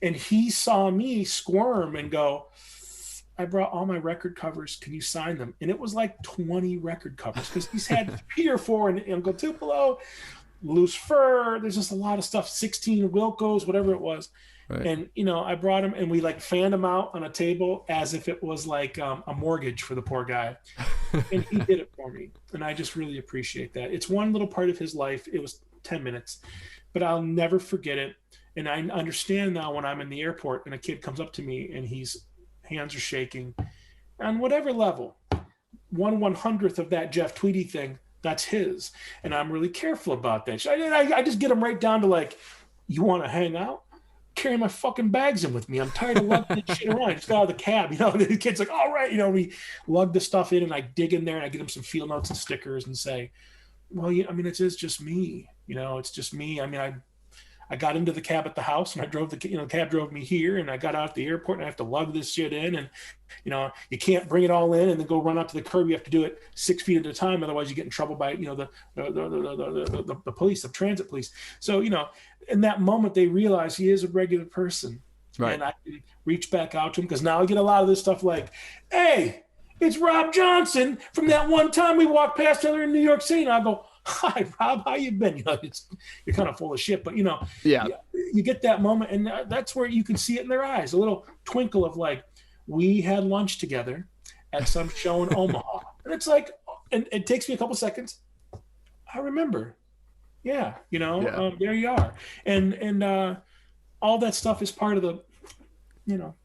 And he saw me squirm and go, I brought all my record covers. Can you sign them? And it was like 20 record covers because he's had 3 or 4 in Uncle Tupelo, Loose Fur. There's just a lot of stuff, 16 Wilcos, whatever it was. Right. And, I brought him, and we like fanned him out on a table as if it was like a mortgage for the poor guy. And he did it for me. And I just really appreciate that. It's one little part of his life. It was 10 minutes, but I'll never forget it. And I understand now when I'm in the airport and a kid comes up to me and hands are shaking on whatever level, 1/100th of that Jeff Tweedy thing, that's his. And I'm really careful about that. I just get him right down to like, you want to hang out? Carry my fucking bags in with me. I'm tired of lugging this shit around. I just got out of the cab, the kid's like, all right, we lug the stuff in, and I dig in there and I get him some field notes and stickers and say, well, it is just me, it's just me. I got into the cab at the house, and I drove the cab drove me here, and I got out at the airport, and I have to lug this shit in, and you can't bring it all in and then go run out to the curb. You have to do it 6 feet at a time, otherwise you get in trouble by the police, the transit police. So in that moment they realize he is a regular person, right? And I can reach back out to him because now I get a lot of this stuff like, hey, it's Rob Johnson from that one time we walked past each other in New York City, and I go, hi, Rob, how you been? You're kind of full of shit, but yeah, you get that moment, and that's where you can see it in their eyes, a little twinkle of like, we had lunch together at some show in Omaha, and it's like, and it takes me a couple seconds. I remember, there you are, and all that stuff is part of the,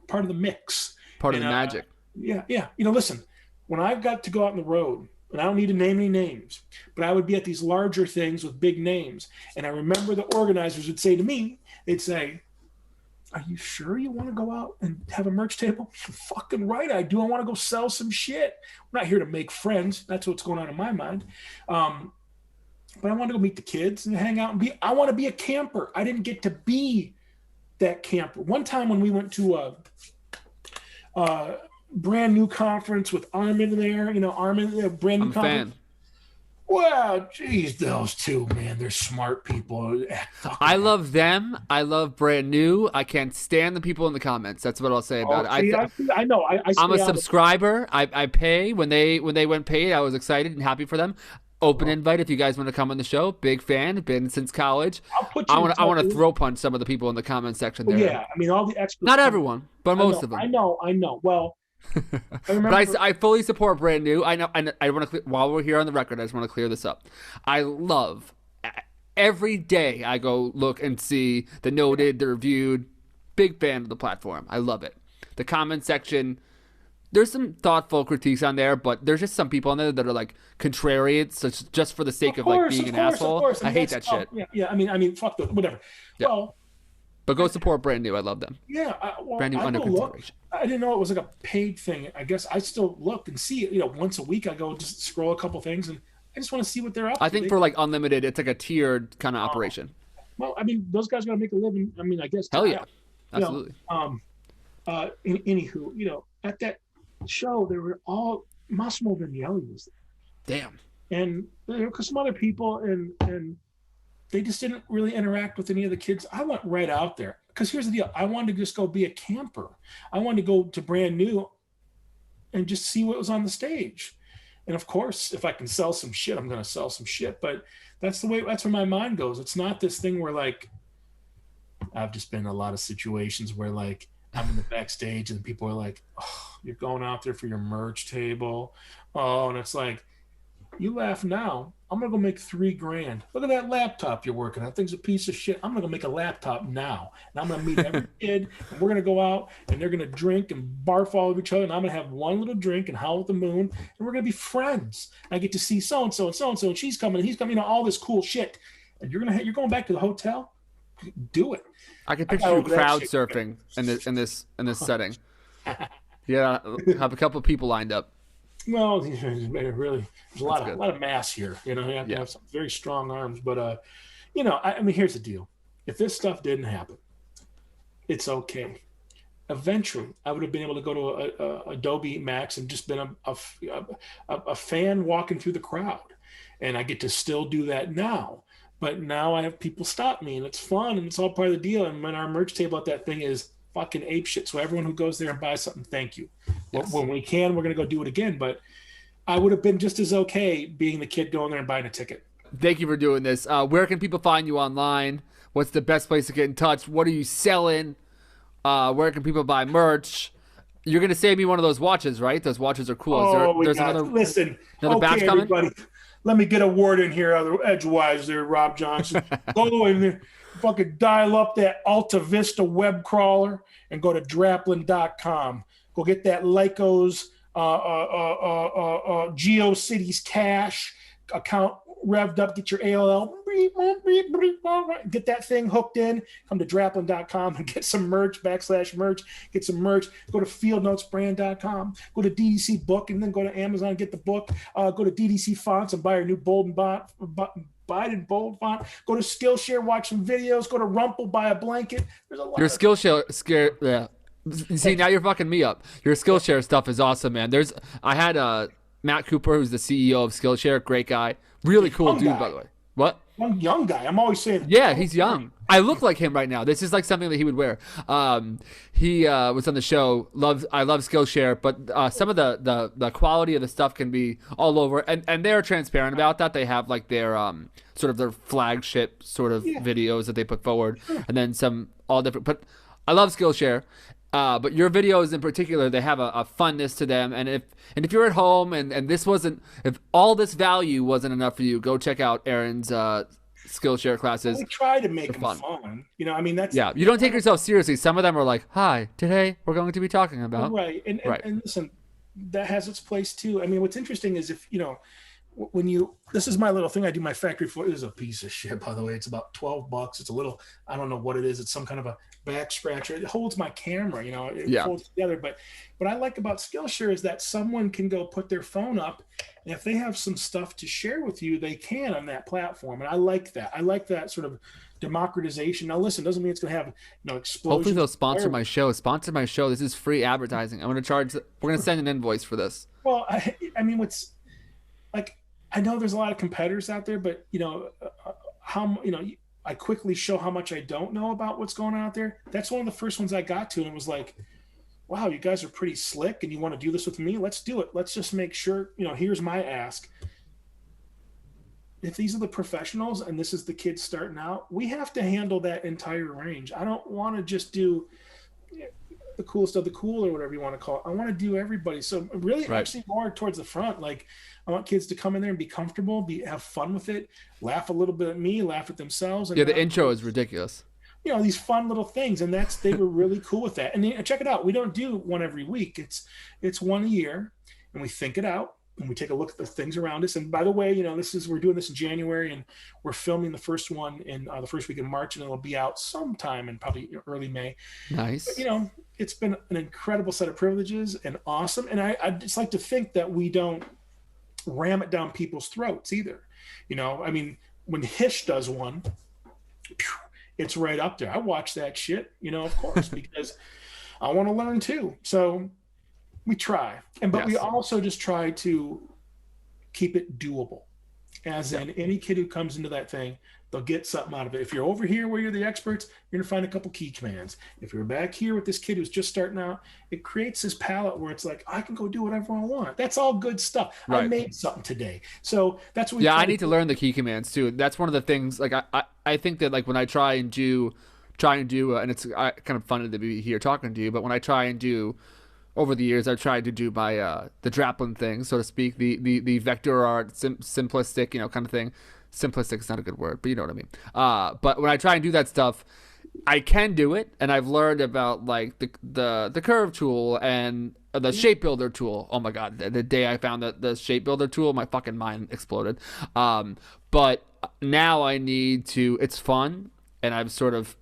part of the mix, part of the magic. Yeah. Listen, when I've got to go out on the road, and I don't need to name any names, but I would be at these larger things with big names. And I remember the organizers would say to me, they'd say, are you sure you want to go out and have a merch table? You're fucking right, I do. I want to go sell some shit. I'm not here to make friends. That's what's going on in my mind. Um, but I want to go meet the kids and hang out and be. I want to be a camper. I didn't get to be that camper. One time when we went to a brand new conference with Armin there, Armin, a brand new I'm a conference. fan. Well, geez, those two, man, they're smart people. I love them. I love brand new. I can't stand the people in the comments. That's what I'll say about it. See, I know. I'm a stay out of. subscriber. I pay when they went paid. I was excited and happy for them. Open invite if you guys want to come on the show. Big fan. Been since college. I'll put you. I want to throw punch some of the people in the comment section there. Yeah, I mean all the experts. Not everyone, but most of them. I know. Well, I remember. But I fully support brand new. I know. I want to while we're here on the record, I just want to clear this up. I love every day I go look and see the noted, the reviewed. Big fan of the platform. I love it. The comment section. There's some thoughtful critiques on there, but there's just some people on there that are like contrarians, just for the sake of like being an asshole. I hate that shit. Yeah. I mean, fuck those, whatever. Yeah. Well, but go support brand new. I love them. yeah. Brand new I under go look. consideration. I didn't know it was like a paid thing. I guess I still look and see it. Once a week I go just scroll a couple things, and I just want to see what they're up to. I think for like unlimited, it's like a tiered kind of operation. Well, I mean, those guys got to make a living. I mean, I guess. Hell yeah, absolutely. Anywho, at that show, there were all Massimo Vignelli was there. Damn. And because some other people, and they just didn't really interact with any of the kids. I went right out there because here's the deal: I wanted to just go be a camper. I wanted to go to brand new and just see what was on the stage. And of course, if I can sell some shit, I'm going to sell some shit. But that's where my mind goes. It's not this thing where like I've just been in a lot of situations where like I'm in the backstage and people are like, oh, you're going out there for your merch table. Oh, and it's like, you laugh now. I'm going to go make $3,000. Look at that laptop you're working on. That thing's a piece of shit. I'm going to go make a laptop now. And I'm going to meet every kid. And we're going to go out and they're going to drink and barf all over each other. And I'm going to have one little drink and howl at the moon. And we're going to be friends. And I get to see so-and-so and so-and-so. And she's coming and he's coming, all this cool shit. And you're going back to the hotel? Do it. I can picture you crowd surfing in this setting. Yeah, have a couple of people lined up. Well, really, there's a lot of mass here. You have to have some very strong arms. But I mean, here's the deal: if this stuff didn't happen, it's okay. Eventually, I would have been able to go to Adobe Max and just been a fan walking through the crowd, and I get to still do that now. But now I have people stop me, and it's fun, and it's all part of the deal. And when our merch table at that thing is fucking ape shit. So everyone who goes there and buys something, thank you. Yes. When we can, we're going to go do it again. But I would have been just as okay being the kid going there and buying a ticket. Thank you for doing this. Where can people find you online? What's the best place to get in touch? What are you selling? Where can people buy merch? You're going to save me one of those watches, right? Those watches are cool. Listen, another batch coming? Everybody. Let me get a word in here, other edgewise there, Rob Johnson. Go in there, fucking dial up that Alta Vista web crawler and go to Draplin.com. Go get that Lycos GeoCities Cash account revved up. Get your AOL. Get that thing hooked in. Come to Draplin.com and get some merch, /merch. Get some merch. Go to fieldnotesbrand.com. Go to DDC Book and then go to Amazon and get the book. Go to DDC Fonts and buy your new bold and buy it in bold font. Go to Skillshare, watch some videos. Go to Rumple, buy a blanket. There's a lot. Your Skillshare, yeah. See, now you're fucking me up. Your Skillshare stuff is awesome, man. I had Matt Cooper, who's the CEO of Skillshare, great guy, really cool dude, by the way. What? Young guy. I'm always saying. Yeah, he's young. I look like him right now. This is like something that he would wear. He was on the show. I love Skillshare, but some of the quality of the stuff can be all over, and they're transparent about that. They have like their sort of their flagship sort of videos that they put forward, and then some all different. But I love Skillshare. But your videos in particular, they have a funness to them, and if you're at home and if all this value wasn't enough for you, go check out Aaron's Skillshare classes. We try to make them fun. I mean that's you don't take yourself seriously. Some of them are like, "Hi, today we're going to be talking about." Right, and listen, that has its place too. I mean, what's interesting is if when you, this is my little thing I do my factory floor. It is a piece of shit, by the way. It's about $12. It's a little, I don't know what it is. It's some kind of a back scratcher. It holds my camera, you know, it folds together. But what I like about Skillshare is that someone can go put their phone up, and if they have some stuff to share with you, they can on that platform. And I like that. I like that sort of democratization. Now, listen, doesn't mean it's going to have, you know, explosion. Hopefully they'll sponsor my show. Sponsor my show. This is free advertising. I'm going to charge. We're going to send an invoice for this. Well, I mean, what's like, I know there's a lot of competitors out there, but you know, I quickly show how much I don't know about what's going on out there. That's one of the first ones I got to, and it was like, wow, you guys are pretty slick, and you want to do this with me? Let's do it. Let's just make sure, you know, here's my ask. If these are the professionals and this is the kids starting out, we have to handle that entire range. I don't want to just do the coolest of the cool or whatever you want to call it. I want to do everybody. So really actually more towards the front. Like I want kids to come in there and be comfortable, have fun with it, laugh a little bit at me, laugh at themselves. And yeah, the intro is ridiculous. You know, these fun little things. And they were really cool with that. And check it out. We don't do one every week. It's one a year, and we think it out. And we take a look at the things around us. And by the way, you know, we're doing this in January, and we're filming the first one in the first week in March, and it'll be out sometime in probably early May. Nice. But, you know, it's been an incredible set of privileges and awesome. And I just like to think that we don't ram it down people's throats either. You know, I mean, when Hish does one, it's right up there. I watch that shit, you know, of course, because I want to learn too. So we try, but we also just try to keep it doable. As in, any kid who comes into that thing, they'll get something out of it. If you're over here where you're the experts, you're gonna find a couple key commands. If you're back here with this kid who's just starting out, it creates this palette where it's like, I can go do whatever I want. That's all good stuff. Right. I made something today, so that's what. I need to learn the key commands too. That's one of the things. Like I think that like when I try and do, and it's kind of funny to be here talking to you, but when I try and do. Over the years, I've tried to do my the Draplin thing, so to speak, the vector art, simplistic, you know, kind of thing. Simplistic is not a good word, but you know what I mean. But when I try and do that stuff, I can do it, and I've learned about like the curve tool and the shape builder tool. Oh my god, the day I found the shape builder tool, my fucking mind exploded. But now I need to. It's fun, and I've sort of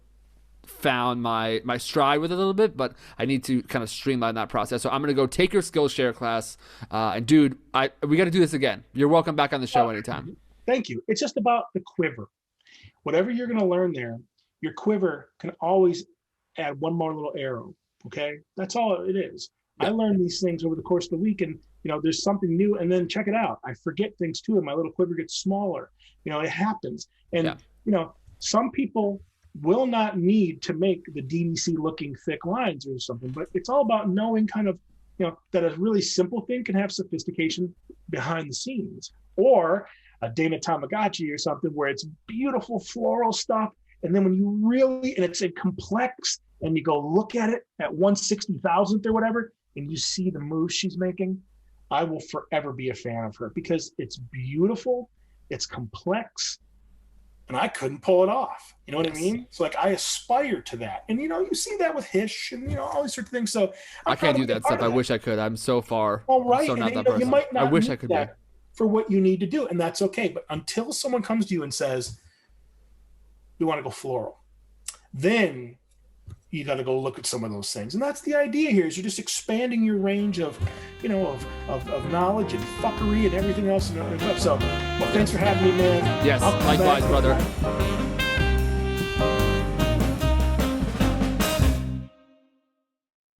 found my stride with it a little bit, but I need to kind of streamline that process. So I'm going to go take your Skillshare class. And dude, we got to do this again. You're welcome back on the show anytime. Thank you. It's just about the quiver. Whatever you're going to learn there, your quiver can always add one more little arrow. Okay. That's all it is. Yeah. I learned these things over the course of the week, and you know, there's something new, and then check it out. I forget things too, and my little quiver gets smaller. You know, it happens. And you know, some people will not need to make the DDC looking thick lines or something, but it's all about knowing kind of, you know, that a really simple thing can have sophistication behind the scenes, or a Dana Tamagotchi or something where it's beautiful floral stuff. And then when you really, and it's complex, and you go look at it at 1/60,000th or whatever, and you see the moves she's making, I will forever be a fan of her because it's beautiful, it's complex, and I couldn't pull it off. You know what I mean? So like I aspire to that. And you know, you see that with Hish and you know, all these sorts of things. So I can't do that stuff. I wish I could. I'm so far. All right. So not and, that person. You might not I wish I could that for what you need to do. And that's okay. But until someone comes to you and says, we want to go floral, then you got to go look at some of those things. And that's the idea here, is you're just expanding your range of, you know, of knowledge and fuckery and everything else. So, well, thanks for having me, man. Yes, likewise, brother.